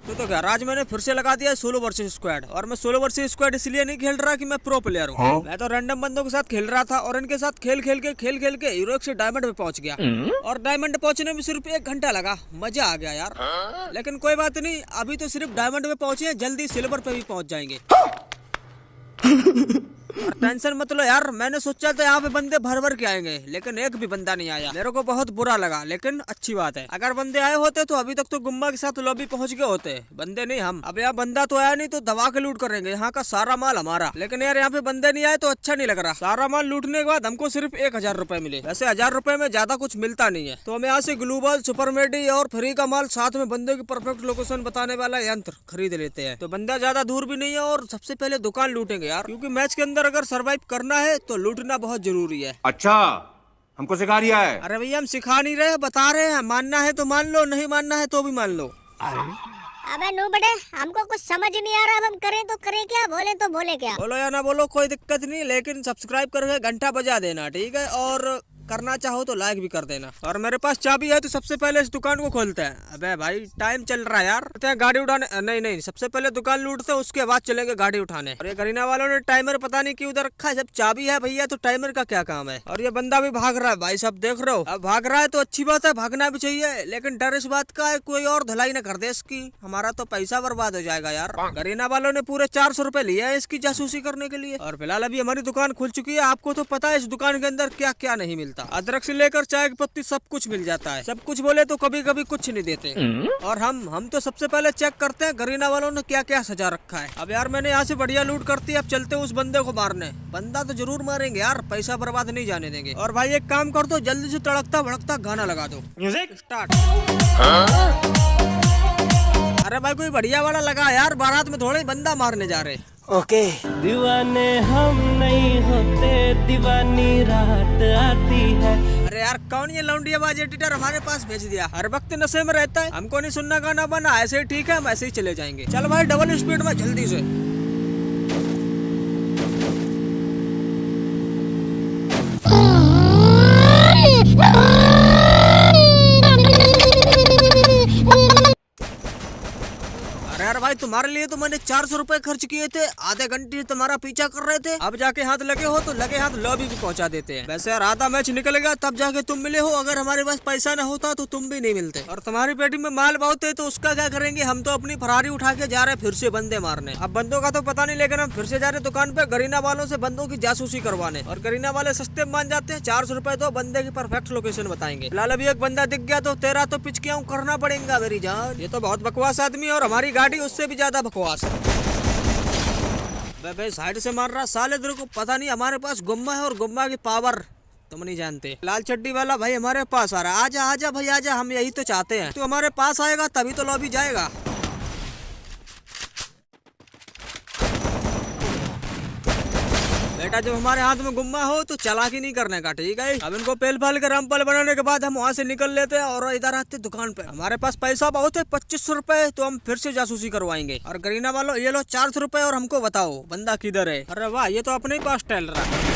तो क्या आज मैंने फिर से लगा दिया सोलो वर्सेस स्क्वाड। और मैं सोलो वर्सेस स्क्वाड इसलिए नहीं खेल रहा कि मैं प्रो प्लेयर हूँ। मैं तो रैंडम बंदों के साथ खेल रहा था और इनके साथ खेल खेल के हीरो से डायमंड पे पहुंच गया। और डायमंड पहुंचने में सिर्फ 1 घंटा लगा, मजा आ गया यार। लेकिन कोई बात नहीं, अभी तो सिर्फ डायमंड पे पहुंचे, जल्दी सिल्वर पे भी पहुंच जाएंगे। और टेंशन मत लो यार, मैंने सोचा था यहाँ पे बंदे भर भर के आएंगे, लेकिन एक भी बंदा नहीं आया। मेरे को बहुत बुरा लगा, लेकिन अच्छी बात है। अगर बंदे आए होते तो अभी तक तो गुम्मा के साथ लॉबी पहुंच गए होते। बंदे नहीं हम। अब यहाँ बंदा तो आया नहीं तो दबा के लूट करेंगे, यहाँ का सारा माल हमारा। लेकिन यार यहाँ पे बंदे नहीं आए तो अच्छा नहीं लग रहा। सारा माल लूटने के बाद हमको सिर्फ 1000 रुपए मिले। वैसे 1000 रुपए में ज्यादा कुछ मिलता नहीं है। तो हम यहाँ से ग्लूबल, सुपर मेडी और फ्री का माल, साथ में बंदे की परफेक्ट लोकेशन बताने वाला यंत्र खरीद लेते हैं। तो बंदा ज्यादा दूर भी नहीं है और सबसे पहले दुकान लूटेंगे यार, क्योंकि मैच के अंदर अगर सर्वाइव करना है तो लूटना बहुत जरूरी है। अच्छा, हमको सिखा रिया है? अरे भैया हम सिखा नहीं रहे, बता रहे हैं। मानना है तो मान लो, नहीं मानना है तो भी मान लो। अबे नो बड़े, हमको कुछ समझ नहीं आ रहा। अब हम करें तो करें क्या, बोले तो बोले क्या? बोलो या ना बोलो कोई दिक्कत नहीं, लेकिन सब्सक्राइब करके घंटा बजा देना, ठीक है? और करना चाहो तो लाइक भी कर देना। और मेरे पास चाबी है तो सबसे पहले इस दुकान को खोलते हैं। अबे भाई टाइम चल रहा है यार, गाड़ी उठाने। नहीं, सबसे पहले दुकान लूटते हैं, उसके बाद चलेंगे गाड़ी उठाने। और ये करीना वालों ने टाइमर पता नहीं क्यों उधर रखा है। जब चाबी है भैया तो टाइमर का क्या काम है? और ये बंदा भी भाग रहा है भाई साहब, देख रहे हो। अब भाग रहा है तो अच्छी बात है, भागना भी चाहिए, लेकिन डर इस बात का है कोई और धुलाई न कर दे इसकी, हमारा तो पैसा बर्बाद हो जाएगा यार। करीना वालों ने पूरे 400 रुपए लिए है इसकी जासूसी करने के लिए। और फिलहाल अभी हमारी दुकान खुल चुकी है। आपको तो पता है इस दुकान के अंदर क्या क्या नहीं मिलता। अदरक से लेकर चाय की पत्ती सब कुछ मिल जाता है। सब कुछ बोले तो कभी कभी कुछ नहीं देते। और हम तो सबसे पहले चेक करते हैं करीना वालों ने क्या क्या सजा रखा है। अब यार मैंने यहाँ से बढ़िया लूट करती है, अब चलते हैं उस बंदे को मारने। बंदा तो जरूर मारेंगे यार, पैसा बर्बाद नहीं जाने देंगे। और भाई एक काम कर दो, जल्दी से तड़कता भड़कता गाना लगा दो, म्यूजिक स्टार्ट। अरे भाई कोई बढ़िया वाला लगा यार, बारात में थोड़े बंदा मारने जा रहे। ओके। दीवाने हम नहीं होते, दीवानी रात आती है। अरे यार कौन ये लौंडियाबाज एडिटर हमारे पास भेज दिया? हर वक्त नशे में रहता है, हमको नहीं सुनना गाना बना। ऐसे ही ठीक है, हम ऐसे ही चले जाएंगे। चल भाई डबल स्पीड में जल्दी से। यार भाई तुम्हारे लिए तो मैंने 400 रुपए खर्च किए थे, आधे घंटे से तुम्हारा पीछा कर रहे थे। अब जाके हाथ लगे हो तो लगे हाथ लॉबी भी पहुंचा देते हैं। वैसे यार आधा मैच निकल गया तब जाके तुम मिले हो, अगर हमारे पास पैसा न होता तो तुम भी नहीं मिलते। और तुम्हारी पेटी में माल बहुत है तो उसका क्या करेंगे? हम तो अपनी फरारी उठा के जा रहे फिर से बंदे मारने। अब बंदों का तो पता नहीं, लेकिन हम फिर से जा रहे दुकान पे गरीना वालों से बंदों की जासूसी करवाने। और गरीना वाले सस्ते मान जाते हैं, 400 रुपए तो बंदे की परफेक्ट लोकेशन बताएंगे। फिलहाल अभी एक बंदा दिख गया तो तेरा तो पिचकियां करना पड़ेगा मेरी जान। ये तो बहुत बकवास आदमी है और हमारी गाड़ी उससे भी ज्यादा बकवास। भाई साइड से मार रहा साले, तेरे को पता नहीं हमारे पास गुम्मा है और गुम्मा की पावर तुम नहीं जानते। लाल चड्डी वाला भाई हमारे पास आ रहा है। आजा आजा भाई आजा, हम यही तो चाहते हैं। तो हमारे पास आएगा तभी तो लॉबी जाएगा। बेटा जब हमारे हाथ में गुम्मा हो तो चालाकी नहीं करने का, ठीक है? अब इनको पेल पाल कर रामपाल बनाने के बाद हम वहाँ से निकल लेते हैं और इधर आते दुकान पे। हमारे पास पैसा बहुत है, 2500 रुपए, तो हम फिर से जासूसी करवाएंगे। और गरीना वालों ये लो 400 रुपए और हमको बताओ बंदा किधर है। अरे वाह, ये तो अपने ही पास टहल रहा है।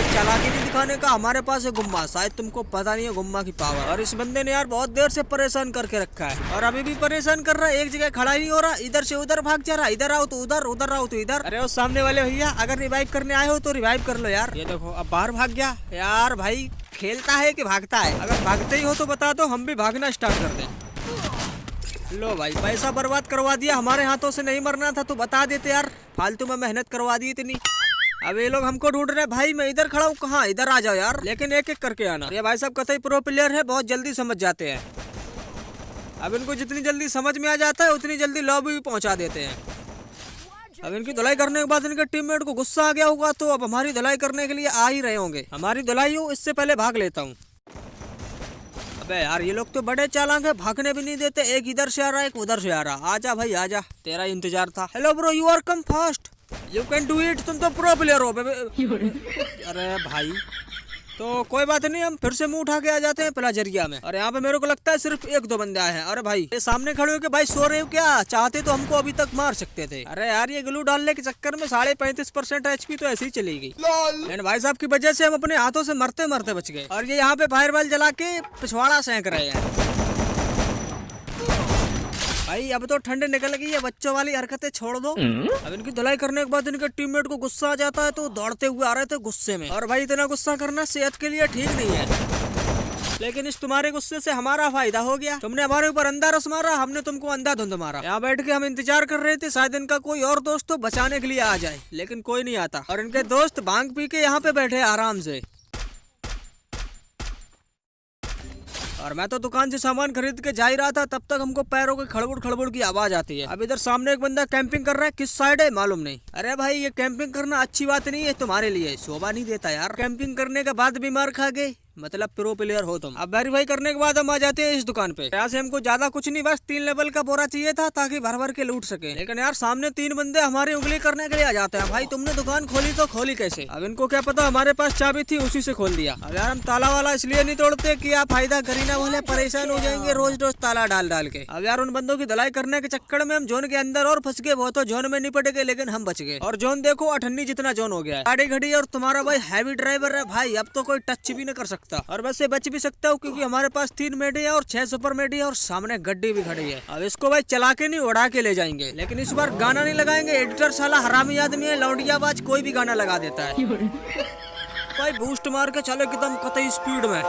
चालाकी नहीं दिखाने का, हमारे पास है गुम्मा। शायद तुमको पता नहीं है गुम्मा की पावर। और इस बंदे ने यार बहुत देर से परेशान करके रखा है और अभी भी परेशान कर रहा है। एक जगह खड़ा ही नहीं हो रहा, इधर से उधर भाग जा रहा। इधर आओ तो उधर, उधर आओ तो इधर। अरे उस सामने वाले भैया अगर रिवाइव करने आए हो तो रिवाइव कर लो यार। ये देखो अब बाहर भाग गया। यार भाई खेलता है कि भागता है? अगर भागते ही हो तो बता दो, हम भी भागना स्टार्ट कर दें। लो भाई पैसा बर्बाद करवा दिया, हमारे हाथों से नहीं मरना था तो बता देते यार, फालतू में मेहनत करवा दी इतनी। अब ये लोग हमको ढूंढ रहे हैं। भाई मैं इधर खड़ा हूँ, कहाँ? इधर आ जाओ यार, लेकिन एक एक करके आना। ये भाई साहब कतई प्रो प्लेयर है, बहुत जल्दी समझ जाते हैं। अब इनको जितनी जल्दी समझ में आ जाता है उतनी जल्दी लॉबी भी पहुंचा देते हैं। अब इनकी धुलाई करने के बाद इनके टीममेट को गुस्सा आ गया होगा तो अब हमारी धुलाई करने के लिए आ ही रहे होंगे। हमारी धुलाई हो इससे पहले भाग लेता हूँ। अबे यार ये लोग तो बड़े चालाक है, भागने भी नहीं देते। एक इधर से आ रहा है, एक उधर से आ रहा। आजा भाई आजा, तेरा इंतजार था। Hello bro, you are come fast, you can do it. तुम तो प्रो प्लेयर हो। अरे भाई तो कोई बात नहीं, हम फिर से मुंह उठा के आ जाते हैं प्लाजरिया में। और यहाँ पे मेरे को लगता है सिर्फ 1-2 बंदे आए हैं। अरे भाई ये सामने खड़े हो के भाई सो रहे हो क्या? चाहते तो हमको अभी तक मार सकते थे। अरे यार ये ग्लू डालने के चक्कर में 35.5% HP तो ऐसे ही चली गई। एंड भाई साहब की वजह से हम अपने हाथों से मरते मरते बच गए। और ये यहाँ पे फायरबॉल जला के पिछवाड़ा सेंक रहे हैं। भाई अब तो ठंड निकल गई है, बच्चों वाली हरकतें छोड़ दो। अब इनकी धुलाई करने के बाद इनके टीममेट को गुस्सा आ जाता है तो दौड़ते हुए आ रहे थे गुस्से में। और भाई इतना गुस्सा करना सेहत के लिए ठीक नहीं है, लेकिन इस तुम्हारे गुस्से से हमारा फायदा हो गया। तुमने हमारे ऊपर अंधा रस मारा, हमने तुमको अंधाधुंध मारा। यहाँ बैठ के हम इंतजार कर रहे थे शायद इनका कोई और दोस्त तो बचाने के लिए आ जाए, लेकिन कोई नहीं आता। और इनके दोस्त भांग पी के यहाँ पे बैठे आराम से। और मैं तो दुकान से सामान खरीद के जा ही रहा था, तब तक हमको पैरों के खड़बुड़ खड़बुड़ की आवाज आती है। अब इधर सामने एक बंदा कैंपिंग कर रहा है, किस साइड है मालूम नहीं। अरे भाई ये कैंपिंग करना अच्छी बात नहीं है तुम्हारे लिए, शोभा नहीं देता यार। कैंपिंग करने के बाद बीमार खा गए, मतलब प्रो प्लेयर हो तुम। अब वेरीफाई करने के बाद हम आ जाते हैं इस दुकान पे। यहाँ से हमको ज्यादा कुछ नहीं, बस 3 लेवल का बोरा चाहिए था ताकि भर भर के लूट सके। लेकिन यार सामने 3 बंदे हमारी उंगली करने के लिए आ जाते हैं। भाई तुमने दुकान खोली तो खोली कैसे? अब इनको क्या पता हमारे पास चाबी थी, उसी से खोल दिया। अब यार हम ताला वाला इसलिए नहीं तोड़ते कि आप फायदा करीना वाले परेशान हो जाएंगे रोज रोज ताला डाल डाल के। अब यार उन बंदों की धुलाई करने के चक्कर में हम जोन के अंदर और फंस गए। वो तो जोन में निपट गए, लेकिन हम बच गए। और जोन देखो 98 जितना जोन हो गया है। गाड़ी घड़ी और तुम्हारा भाई हैवी ड्राइवर है भाई, अब तो कोई टच भी नहीं कर सकता। और बस से बच भी सकता हूँ क्योंकि हमारे पास 3 मेडी है और 6 सुपर मेडी है और सामने गड्डी भी खड़ी है। अब इसको भाई चला के नहीं उड़ा के ले जाएंगे, लेकिन इस बार गाना नहीं लगाएंगे। एडिटर साला हरामी आदमी है, लौंडियाबाज, कोई भी गाना लगा देता है। भाई बूस्ट मार के चले एकदम कतई स्पीड में।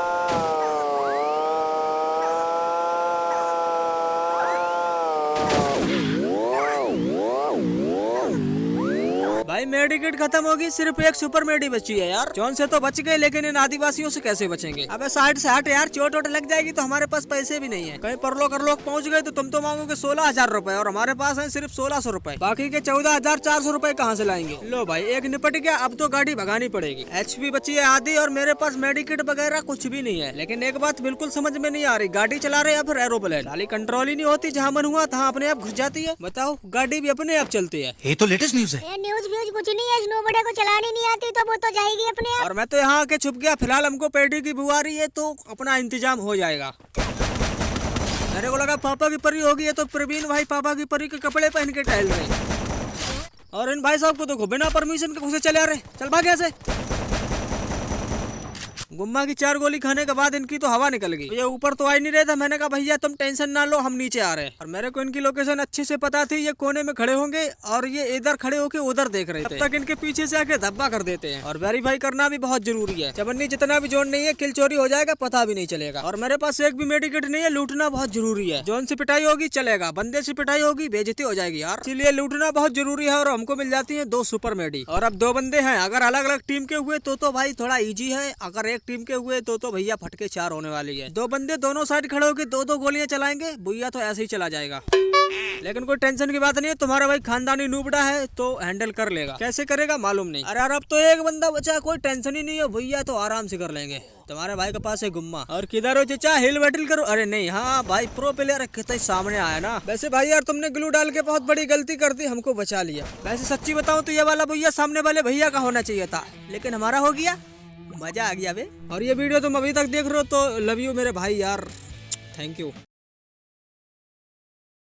भाई मेडिकेट खत्म होगी, सिर्फ एक सुपर मेडी बची है यार। जॉन से तो बच गए, लेकिन इन आदिवासियों से कैसे बचेंगे? अबे साइड से हट यार, चोट वोट लग जाएगी तो हमारे पास पैसे भी नहीं है। कहीं परलोक करलोक पहुंच गए तो तुम तो मांगोगे 16,000 रुपए और हमारे पास है सिर्फ 1600 रुपए। बाकी के 14,400 रुपए कहाँ से लाएंगे? लो भाई एक निपट गया, अब तो गाड़ी भगानी पड़ेगी। HP बची है आधी और मेरे पास मेडिकेट वगैरह कुछ भी नहीं है। लेकिन एक बात बिल्कुल समझ में नहीं आ रही, गाड़ी चला रहे या फिर एरोप्लेन? साली कंट्रोल ही नहीं होती, जहाँ मन हुआ तहाँ अपने आप घुस जाती है। बताओ गाड़ी भी अपने आप चलती है। ये तो लेटेस्ट न्यूज है। ये न्यूज कुछ नहीं है, स्नो बड़े को चलानी नहीं आती तो वो तो जाएगी अपने आप। और मैं तो यहाँ आके छुप गया। फिलहाल हमको पेटी की बुआ रही है तो अपना इंतजाम हो जाएगा। मेरे को लगा पापा की परी होगी, तो प्रवीण भाई पापा की परी के कपड़े पहन के टहल रहे। और इन भाई साहब को देखो बिना परमिशन के घुसे चले आ रहे। चल भाग यहाँ से। गुम्मा की 4 गोली खाने के बाद इनकी तो हवा निकल गई। ये ऊपर तो आ ही नहीं रहे थे। मैंने कहा भैया तुम टेंशन ना लो, हम नीचे आ रहे हैं। और मेरे को इनकी लोकेशन अच्छे से पता थी, ये कोने में खड़े होंगे और ये इधर खड़े होके उधर देख रहे थे। तब तक इनके पीछे से आके धब्बा कर देते हैं। और वेरीफाई करना भी बहुत जरूरी है। चवन्नी जितना भी जोन नहीं है, किल चोरी हो जाएगा, पता भी नहीं चलेगा। और मेरे पास एक भी मेडिकेट नहीं है, लूटना बहुत जरूरी है। जोन से पिटाई होगी चलेगा, बंदे से पिटाई होगी बेइज्जती हो जाएगी यार, इसलिए लूटना बहुत जरूरी है। और हमको मिल जाती है 2 सुपर मेडी। और अब 2 बंदे हैं, अगर अलग अलग टीम के हुए तो भाई थोड़ा ईजी है। अगर एक टीम के हुए तो भैया फटके 4 होने वाली है। 2 बंदे दोनों साइड खड़े होकर 2-2 गोलियां चलाएंगे, भैया तो ऐसे ही चला जाएगा। लेकिन कोई टेंशन की बात नहीं है, तुम्हारा भाई खानदानी नूबड़ा है तो हैंडल कर लेगा। कैसे करेगा मालूम नहीं। अरे यार अब तो एक बंदा बचा है, कोई टेंशन ही नहीं है, भैया तो आराम से कर लेंगे। तुम्हारे भाई के पास है गुम्मा। और किधर हो चचा, हिल बैटल करो। अरे नहीं, हाँ भाई प्रो प्लेयर कितना सामने आया ना। वैसे भाई यार तुमने ग्लू डाल के बहुत बड़ी गलती कर दी, हमको बचा लिया। वैसे सच्ची बताऊं तो ये वाला भैया सामने वाले भैया का होना चाहिए था, लेकिन हमारा हो गया। मजा आ गया बे। और ये वीडियो तुम अभी तक देख रहे हो तो लव यू मेरे भाई यार, थैंक यू।